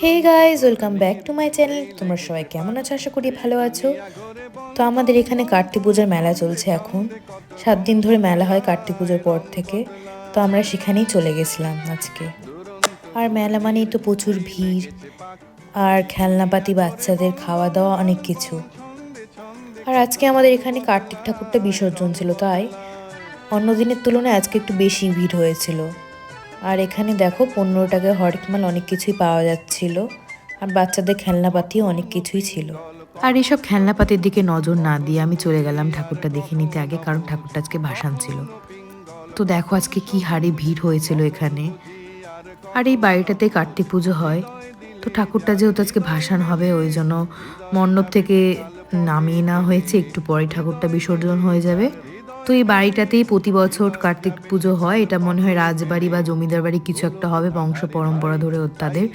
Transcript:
Hey guys, welcome back to my channel. তোমরা সবাই কেমন আছো? আশা করি ভালো আছো। তো আমাদের এখানে কার্তিক পূজার মেলা চলছে এখন। 7 দিন ধরে মেলা হয় কার্তিক পুজোর পর থেকে। তো আমরা সেখানেই চলে গেছিলাম আজকে। আর মেলা মানেই তো প্রচুর ভিড়, আর খেলনাপাতি, বাচ্চাদের খাওয়া দাওয়া, অনেক কিছু। আর আজকে আমাদের এখানে কার্তিক ঠাকুরটা বিসর্জন ছিল, তাই অন্য দিনের তুলনায় আজকে একটু বেশি ভিড় হয়েছিল। আর এখানে দেখো 15 টাকায় হরেক মাল অনেক কিছুই পাওয়া যাচ্ছিল। আর বাচ্চাদের খেলনাপাতিও অনেক কিছুই ছিল। আর এসব খেলনাপাতির দিকে নজর না দিয়ে আমি চলে গেলাম ঠাকুরটা দেখে নিতে আগে, কারণ ঠাকুরটা আজকে ভাসান ছিল। তো দেখো আজকে কি হারে ভিড় হয়েছিল এখানে। আর এই বাড়িটাতে কার্তিক পুজো হয়। তো ঠাকুরটা যেহেতু আজকে ভাসান হবে, ওই জন্য মণ্ডপ থেকে নামিয়ে নেওয়া হয়েছে, একটু পরে ঠাকুরটা বিসর্জন হয়ে যাবে। তো এই বাড়িটাতেই প্রতি বছর কার্তিক পুজো হয়। এটা মনে হয় রাজবাড়ি বা জমিদার বাড়ি কিছু একটা হবে, বংশ পরম্পরা ধরে তাদের।